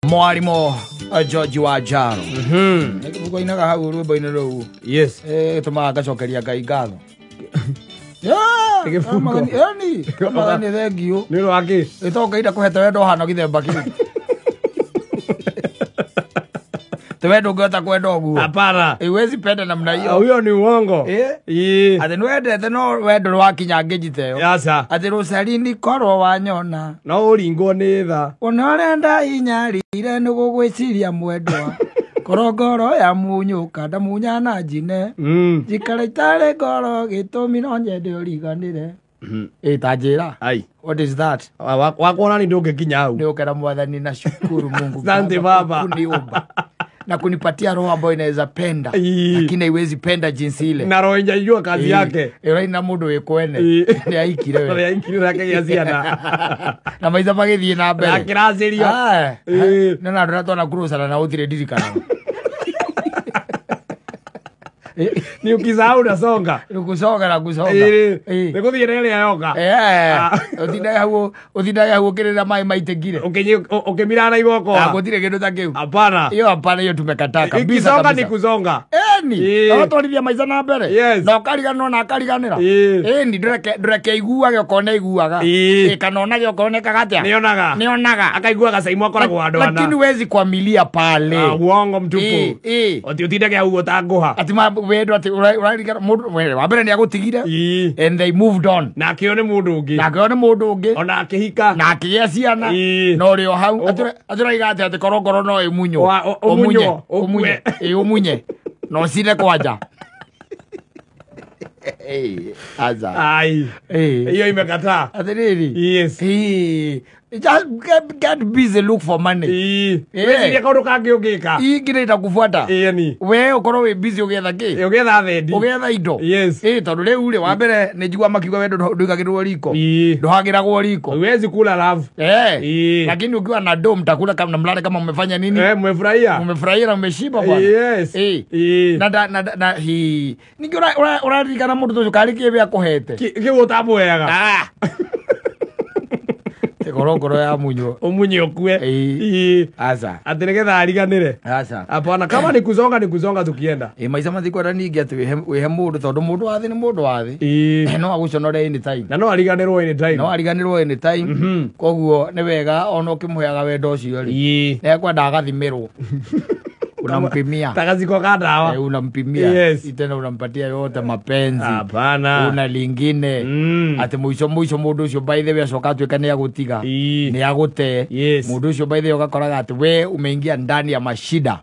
Mwarimo George wa Jaro. Nikuko inaga hau rwimbo ine ruu. Yes. Tumaga gacokeria Ngai ngatho. Yani kama thank you. Ni rwaki. Itoka ida kuhete wendo hano githemba kiu. Twendo ngota kwenda uguo. Hapana. Iwezi penda namna hiyo. Huyo ni uongo. Ate nwendete no wendo rwakinya ngijiteo. Yasa. Ate rucarini korwo wanyona. No uringwo ni tha. Unorenda inyarire ni gugwiciria mwendwa. Korogoro ya munyuka ndamunya na njine. Jikara itare ngoro gitumi no nyende uriganire. Tajira. Ai. What is that? Wakuona ni ndoke kinya hau. Ni ukera mwathani na shukuru Mungu. Asante baba. Kuniumba. Na kunipatia roho ambayo inaweza penda, lakini haiwezi penda jinsi ile. Na roho inajua kazi yake. Ina mundu wekwene. Ni aikire wewe. Ni aikire yake ya ciana. Na maiza magithie na mbere. Na kiracirio. Na ndona kurusana na utire dirikana. Ni ukisahau unasonga. Nukusonga na kusonga. Nikuthie ile yoga. Uthindaga hau ukirira mai maitegire. Ukimira na igoko. Gutire kindu ta kiu. Hapana. Hiyo hapana, hiyo tumekataa kabisa. Ikisonga ni kuzonga. Twarithia maica na mbere. Na ukariganwo na akariganira. Ni ndureke iguage ukone iguaga. Kana onage ukonekaga atia. Nionaga. Akaigua gacaimwa akoragwo andu ana. Lakini wezi kwamilia pale. Uongo mtupu. Utindage hau utanguha. Ati wendo ati urarigana mundu wa mbere ni agutigire and they moved on. Na akione mundu ungi. Ona akihika. Na akigia ciana. No rio hau aturaiga ati korongoro no imunyo. Umunye. No cire kwanja. Aza. Ai. Hiyo imekataa. Atiriri. Yes. Just get busy, look for money. Wewe kaundu kangi ungika. Ingire itakufuata. Ni. We ukorwo we busy ugetha ki? Ugetha thendi. Ugetha indo. Yes. Tondu riu ri wa mbere ni njigua makiuga wendo nduigagirwo riko. Nduhagiragwo riko. Huwezi kula love. Lakini ukiwa na do mtakula kama mlale kama mmefanya nini? Mmefurahia. Mmefurahia na mmeshiba bwana. Yes. Na ningi uraririkana mundu tucio kari kibe akuhete. Kiu utamweaga. Korongoro ya munyo. Umunye okue. Asa. Ati nigetha ariganire. Asa. Hapana, kama ni kuzonga tukienda. Maica mathikora ningi ati wihe mundu tondu mundu wathi ni mundu wathi. No aguconore anytime. Na no ariganirwo anytime. Koguo ni wega ona ukimuheaga wendo ucio ri. Ne kwenda agathimirwo. Unampimia. Takaziko ka dawa. Unampimia. Yes. Tena unampatia yote mapenzi. Hapana. Una lingine. Ati mwisho mundu ucio by the way acoka tuika ni agutiga. Ni agute. Mundu ucio by the way ugakoraga ati we umeingia ndani ya mashida.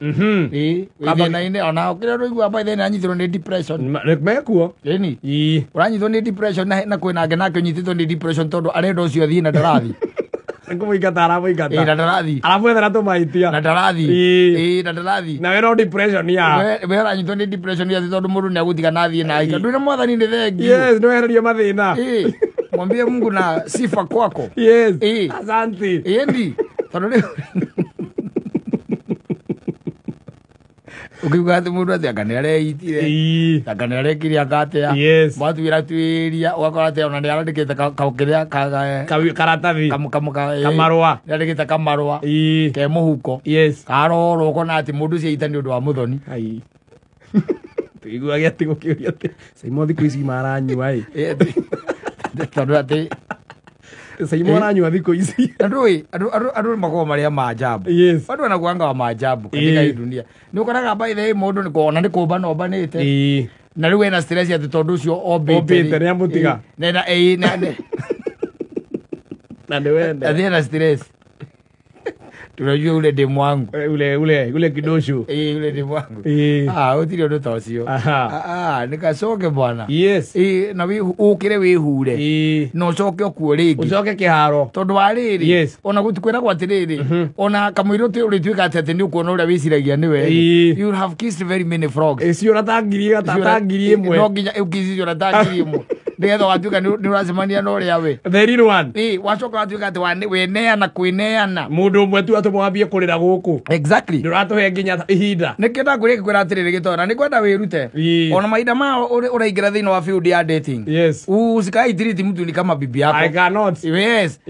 Na ine ona ukira ruigua by the way anyithirwo ni depression. Mekuo. Uranyithwo ni depression na kwina nake unyithitwo ni depression tondu arenda ucio thii na ndarathi. Ngumuigata aramuigata. Na ndarathi. Aramuethera tumaitia. Na ndarathi. Na ndarathi. Na we no depression ya. We uranyithwo ni depression ya tondu mundu ni agutiga na thii na ika. Ndwire mwathani ni thengi. Yes, nwehererie mathina. Mwambie Mungu na sifa kwako. Yes. Asante. Ndi. Tondu ukiuga ati mundu ati akane areitire akane arekire akatea mwatwira twiria ugakora ati ona ndiarandikite kaukiria karatathi kamarua ndiarandikite kamarua ke muhuko karoro ukona ati mundu cio ita ni undu wa muthoni tuiguage ati gukiuria ati Simon thiku ici maranyua tondu ati Simon aranyua thiku ici andu makorwo maria maajabu andu anakuanga wa maajabu katika hii dunia ni ukoraga by the way mundu ni kuona ni kumba no banite na riu ena stress ati tondu ucio obite ni amutiga na ndewenda ena stress tunajua ule demu wangu ule kidosho ule demu wangu utiri undu ta ucio nikacoke bwana na we ukire wihure no coke okuo ringi ucoke kiharo tondu wa riri ona gutikwira gwa atiriri ona kamwiro ti uri twika ati ni ukuona uria wiciragia niwe you have kissed very many frogs cio ratangirie gatangiri imwe no nginya ukizicio ratangirie imwe Nigetha watuika ni uracemania no ria we. The real one. Wacoka watuika ati we neana kwineana. Mundu umwe tu atumwambie kurira guku. Exactly. Nduratuhe nginya ihinda. Nikenda ngure kwira atiriri gitora. Nikwenda wirute. Ona maida ma uraingira thini wa field ya dating. Yes. Usikai treat mtu ni kama bibi yako. I cannot. Yes.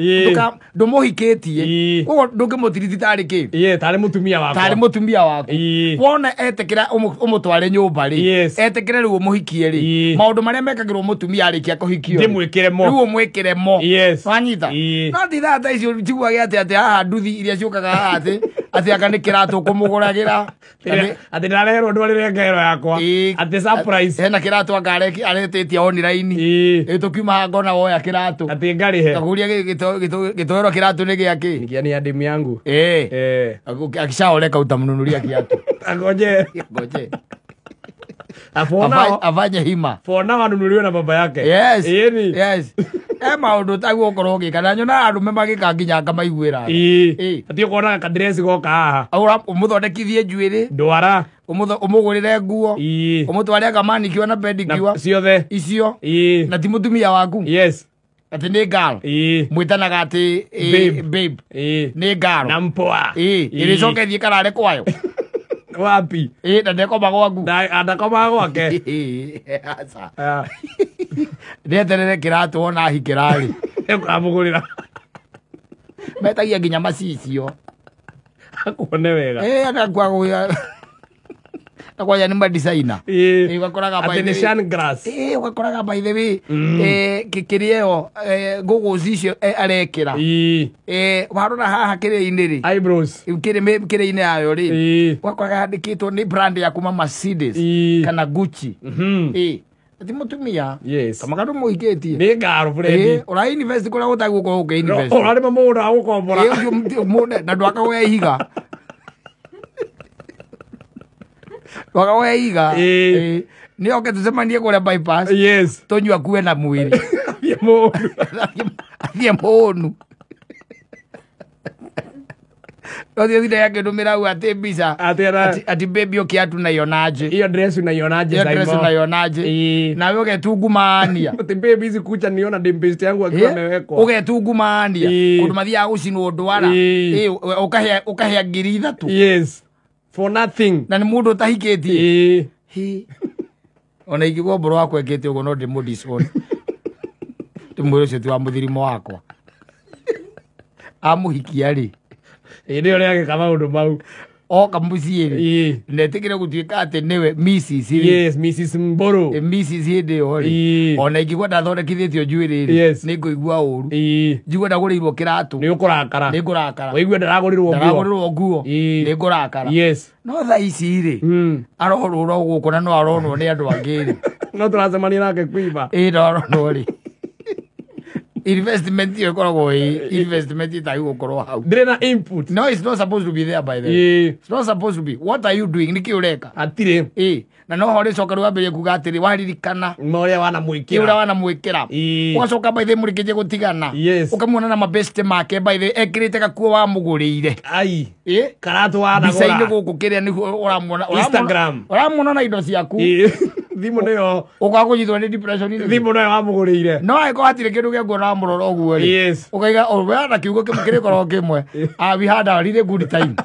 Ndomuhikitie. Ugo ndungimutiriti tari ki. Tari mutumia wako. Tari mutumia wako. Wona etekira umutware nyumba ri. Etekira ri umuhikie ri. Maundu maria mekagirwo mutumia arikia kuhikio. Ndimwikire mo. Ri umwikire mo. Yes. Wanyita. No ti thata icio njiguage ati haha nduthi iria ciukaga ati aka ni kiratu kumuguragira. Ati ndarehero ndwarire ngero yakwa. Ati surprise. Hena kiratu angareki aretetie online. Tukiuma hangona woya kiratu. Ati ngarihe. Kaguria gitoero kiratu ni giaki. Nikiani ya demu yangu. Akishaoleka utamununulia kiatu. Ngoje. Afanye hima. Fona wanunuliwe na baba yake. Yes. Yes. Maundu taguo korwo gikana nyona andu memagika nginya ngamaiguira. Ati ukona ka dress goka haha. Aura umuthondekithie njuiri. Ndwara. Umugurire nguo. Umutware akamani kiwa na pedicure. Ciothe. Icio. Na ti mutumia waku. Yes. Ati ni girl. Mwitanaga ati babe. Ni girl. Na mpoa. Iricoke thie karare kwayo. Wapi? Na ndekoma gwaku. Ndakoma gwake. Asa. Ndeterere kiratu ona hikirari. Amugurira. Metagia nginya macicio. Akuone wega. Akagwa nakwaya ni designer. Ugakoraga by the way. Grass. Ugakoraga by the way. Kikiriyo gugucicio arekira. Warora haha kiri-ini ri. Eyebrows. Kiri-ini ayo ri. Ugakoraga handikitwo ni brand ya kuma Mercedes kana Gucci. Ati mutumia. Yes. Kama kandu muhikitie. Ni ngaro friend. Ora invest kura gutagu ko uke invest. Ora ni mamuda agukombora. Muda na ndwaka we higa. Wakawe higa. Ni oke tusemanie kule bypass. Yes. Tonywa kuwe na mwili. Ye monu. Ye monu. Odio thide yake ndumira u ati bisa. Ati baby okiatu na yonaje. Iyo dress unaionaje Saimo? Iyo dress unaionaje? Na wewe ugetungumania. Ati baby hizi kucha niona dempest yangu akiwa amewekwa. Ugetungumania. Kundu mathia gucinwo ndwara. Ukahea ngiri 3. Yes. For nothing. Na ni mundu utahikitie. Ona igigwo mboro wakwa ekete ugo no ndimudison. Tumwire cio tiwa muthirimo wakwa. Amuhikia ri. Indi ore yake kama undu mau. Oka muciiri. Netikire gutuika ati niwe Mrs. Yes, Mrs. Mboro. Mrs. hindi ori. Ona ingigwo ndathondekithitio njuiri ri. Ni nguigua uru. Njigwo ndagurirwo kiratu. Ni ukurakara. Ni ngurakara. Waigua ndagurirwo nguo. Ndagurirwo nguo. Ni ngurakara. Yes. No tha ici ri. Arorwo guku na no aronwo ni andu angiri. No turacemania nake kuiba. Aronwo ri. Investment you go investment it I go how. Drena input. No, it's not supposed to be there by the way. It's not supposed to be. What are you doing? Niki ureka. Atire. Na no hore coka rwambere kuga atiri waririkana. Moria wana mwikira. Ura wana mwikira. Ugacoka by the murikije gutigana. Ukamuona na mabeste make by the ekirite gakuo wa mugurire. Ai. Karatu wana gora. Bisaini guku kiria ni uramwona. Instagram. Uramwona na indo ciaku. Thimu niyo. Ugakunyitwo ni depression ni. Thimu niyo wamugurire. No aiko atire kindu gia kuona muroro guo ri. Yes. Ukaiga we na kiugo kimukire koro kimwe. We had a really good time.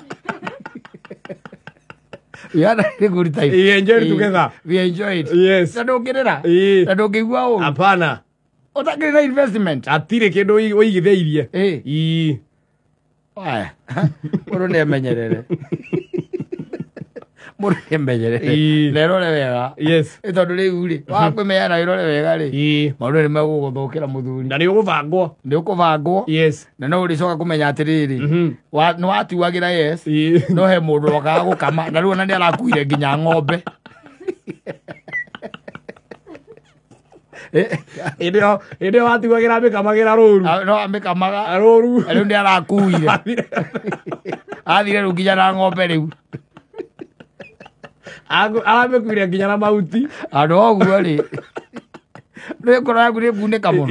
We had a really good time. We enjoyed together. We enjoyed. Yes. Na ndungirira. Na ndungigua u. Hapana. Utakirira investment. Atire kindu uigitheirie. Aya. Muru ni amenyerere. Muru ni amenyerere. Lerore wega. Yes. Itondu riu ri. Wakwimeyana irore wega ri. Maundu ni meguguthukira muthuri. Na ni uguvangwo. Ni ukuvangwo. Yes. Na no uricoka kumenya atiriri. Ni watuagira yes. No he mundu wakaga gukama. Na riu ona ni arakuire nginya ng'ombe. Inde watuagira amikamagira ruru. No amikamaga ruru. Riu ni arakuire. Athire riu nginya na ng'ombe riu. Aramekuire nginya na mauti. Andu oguo ri. Riu ngoro yaku ni kuneka muno.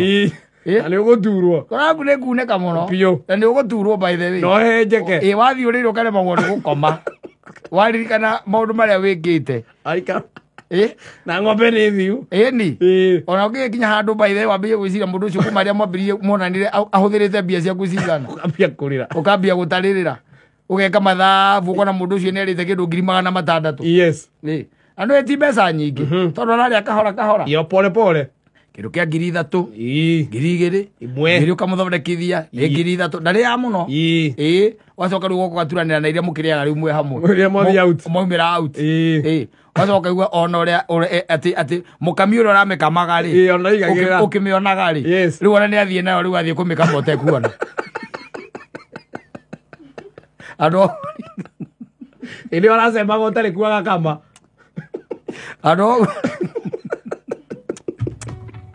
Na ni uguturwo. Ngoro yaku ni kuneka muno. Pio. Na ni uguturwo by the way. No henjeke. Wathi uri ro kare magwo gukoma. Waririkana maundu maria wikite. Aika. Na ng'ombe nĩ thiu. Ni. Ona ũngĩkinya handũ by the way wambie gwĩciria mũndũ ũcio kuma rĩa mwambĩrĩrie monanire ahũthĩrĩte mbia ciaku cigana. Ũkambia kũrĩra. Ũkambia gũtarĩrĩra. Ũgeka mathabu ũkona mũndũ ũcio nĩarĩte kĩndũ 600,000. Yes. Andũ eti mbeca nyingĩ. Tondũ ararĩa kahora. Yo pole pole. Kĩndũ kĩa 3,000, 2,000, ngiri ũkamũthondekithia, nĩ 3,000, ndarĩ ya mũno. Wacoka rĩu gũkũ gaturanĩra na iria mũkĩrĩaga rĩu mwe hamwe. Mwaumĩra out. Wacoka igua ona ũrĩa atĩ mũkami ũrĩa ũramĩkamaga rĩ, ũkĩmĩonaga rĩ, rĩu ona nĩathiĩ nayo rĩu athiĩ kũmĩkama ũtekuona. Andũ ĩrĩ ũracembaga ũtarĩ kuaga kama. Andũ